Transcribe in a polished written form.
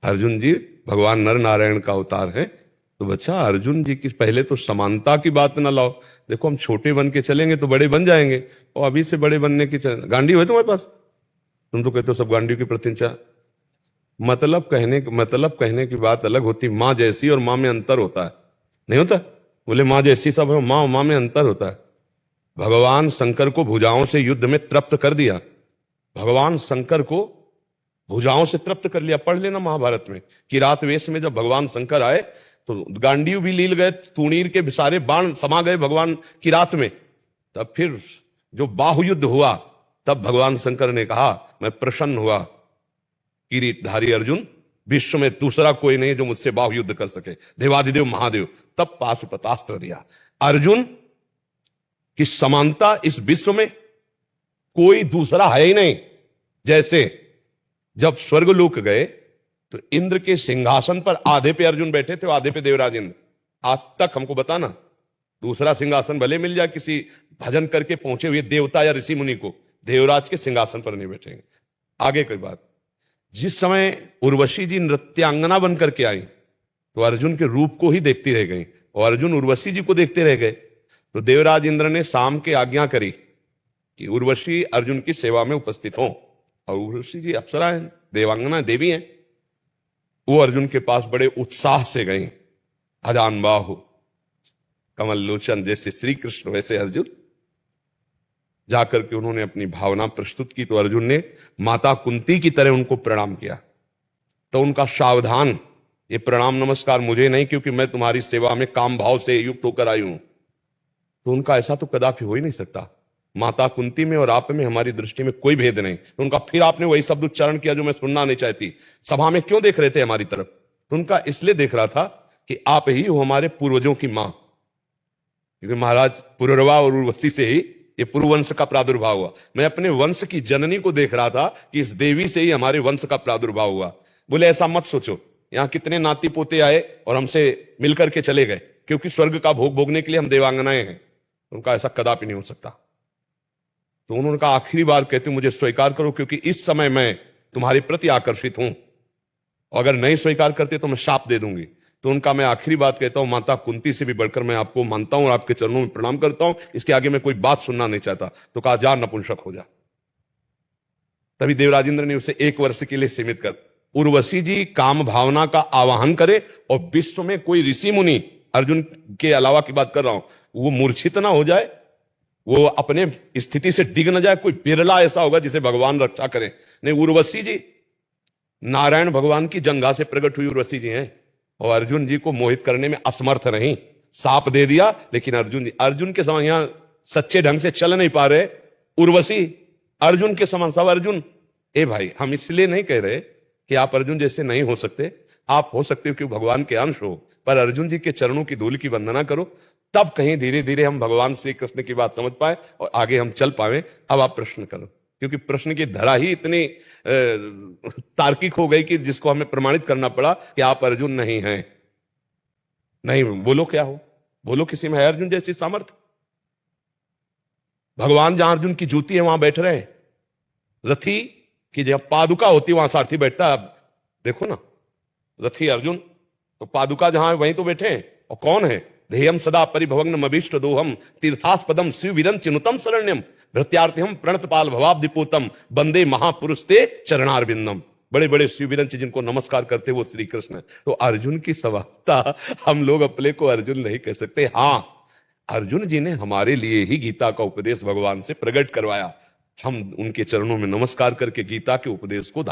अर्जुन जी भगवान नर नारायण का अवतार है। तो बच्चा अर्जुन जी की पहले तो समानता की बात ना लाओ। देखो हम छोटे बन के चलेंगे तो बड़े बन जाएंगे, और अभी से बड़े बनने की गांडी है तुम्हारे पास? तुम तो कहते हो सब गांडी की प्रतिष्ठा। मतलब कहने की बात अलग होती, माँ जैसी और माँ में अंतर होता है। नहीं होता? बोले माँ जैसी सब है, माँ माँ में अंतर होता है। भगवान शंकर को भुजाओं से युद्ध में तृप्त कर दिया। भगवान शंकर को भुजाओं से तृप्त कर लिया। पढ़ लेना महाभारत में कि रात वेश में जब भगवान शंकर आए तो गांडीव भी लील गए, तूणीर के सारे बाण समा गए भगवान की रात में। तब फिर जो बाहुयुद्ध हुआ तब भगवान शंकर ने कहा मैं प्रसन्न हुआ, किरीटधारी अर्जुन, विश्व में दूसरा कोई नहीं जो मुझसे बाहुयुद्ध कर सके, देवादिदेव महादेव। तब पाशुपतास्त्र दिया। अर्जुन की समानता इस विश्व में कोई दूसरा है ही नहीं। जैसे जब स्वर्गलोक गए तो इंद्र के सिंहासन पर आधे पे अर्जुन बैठे थे, आधे पे देवराज इंद्र। आज तक हमको बताना दूसरा सिंहासन भले मिल जाए किसी भजन करके पहुंचे हुए देवता या ऋषि मुनि को, देवराज के सिंहासन पर नहीं बैठेंगे। आगे कोई बात, जिस समय उर्वशी जी नृत्यांगना बन करके आई तो अर्जुन के रूप को ही देखती रह गई और अर्जुन उर्वशी जी को देखते रह गए। तो देवराज इंद्र ने शाम के आज्ञा करी कि उर्वशी अर्जुन की सेवा में उपस्थित हो। और उर्वशी जी अप्सरा हैं, देवांगना देवी हैं। वो अर्जुन के पास बड़े उत्साह से गई। अजान बाहु कमल लोचन, जैसे श्री कृष्ण वैसे अर्जुन। जाकर के उन्होंने अपनी भावना प्रस्तुत की तो अर्जुन ने माता कुंती की तरह उनको प्रणाम किया। तो उनका सावधान, ये प्रणाम नमस्कार मुझे नहीं, क्योंकि मैं तुम्हारी सेवा में काम भाव से युक्त होकर आई हूं। तो उनका ऐसा तो कदापि हो ही नहीं सकता। माता कुंती में और आप में हमारी दृष्टि में कोई भेद नहीं। तो उनका फिर आपने वही शब्द उच्चारण किया जो मैं सुनना नहीं चाहती। सभा में क्यों देख रहे थे हमारी तरफ? तो उनका इसलिए देख रहा था कि आप ही हो हमारे पूर्वजों की मां। क्योंकि महाराज पुररवा और उर्वशी से ही ये पुरुवंश का प्रादुर्भाव हुआ। मैं अपने वंश की जननी को देख रहा था कि इस देवी से ही हमारे वंश का प्रादुर्भाव हुआ। बोले ऐसा मत सोचो, यहां कितने नाती पोते आए और हमसे मिलकर के चले गए, क्योंकि स्वर्ग का भोग भोगने के लिए हम देवांगनाएं हैं। उनका ऐसा कदापि नहीं हो सकता। तो उन्होंने कहा आखिरी बार कहते मुझे स्वीकार करो, क्योंकि इस समय मैं तुम्हारे प्रति आकर्षित हूं, अगर नहीं स्वीकार करते तो मैं शाप दे दूंगी। तो उनका मैं आखिरी बात कहता हूं, माता कुंती से भी बढ़कर मैं आपको मानता हूं और आपके चरणों में प्रणाम करता हूं, इसके आगे मैं कोई बात सुनना नहीं चाहता। तो कहा जा नपुंसक हो जा। तभी देवराजेंद्र ने उसे 1 वर्ष के लिए सीमित कर, उर्वशी जी काम भावना का आवाहन करे और विश्व में कोई ऋषि मुनि, अर्जुन के अलावा की बात कर रहा हूं, वो मूर्छित ना हो जाए, वो अपने स्थिति से डिग न जाए। कोई बिरला ऐसा होगा जिसे भगवान रक्षा करे। नहीं, उर्वशी जी नारायण भगवान की जंघा से प्रकट हुई उर्वशी जी हैं और अर्जुन जी को मोहित करने में असमर्थ नहीं। साप दे दिया, लेकिन अर्जुन के समान यहां सच्चे ढंग से चल नहीं पा रहे। उर्वशी अर्जुन के समान, सब अर्जुन। ए भाई, हम इसलिए नहीं कह रहे कि आप अर्जुन जैसे नहीं हो सकते। आप हो सकते हो कि भगवान के अंश हो, पर अर्जुन जी के चरणों की धूल की वंदना करो, तब कहीं धीरे धीरे हम भगवान श्री कृष्ण की बात समझ पाए और आगे हम चल पाए। अब आप प्रश्न करो, क्योंकि प्रश्न की धरा ही इतनी तार्किक हो गई कि जिसको हमें प्रमाणित करना पड़ा कि आप अर्जुन नहीं हैं। नहीं, बोलो क्या हो, बोलो किसी में है अर्जुन जैसी सामर्थ्य? भगवान जहां अर्जुन की जूती है वहां बैठ रहे हैं। रथी की जहां पादुका होती वहां सारथी बैठता है। अब देखो ना, रथी अर्जुन, तो पादुका जहां है वहीं तो बैठे हैं। और कौन है? ध्येयम सदा परिभवग्नम अभीष्ट दोहम तीर्थास्पदम शिवविदं चिनुतम शरण्यम भृत्यार्थिहम प्रणतपाल भवाब्धिपूतम वंदे महापुरुष ते चरणारविंदम। बड़े बड़े शिवविदंच जिनको नमस्कार करते वो श्री कृष्ण है। तो अर्जुन की समानता हम लोग अपने को अर्जुन नहीं कह सकते। हां, अर्जुन जी ने हमारे लिए ही गीता का उपदेश भगवान से प्रकट करवाया। हम उनके चरणों में नमस्कार करके गीता के उपदेश को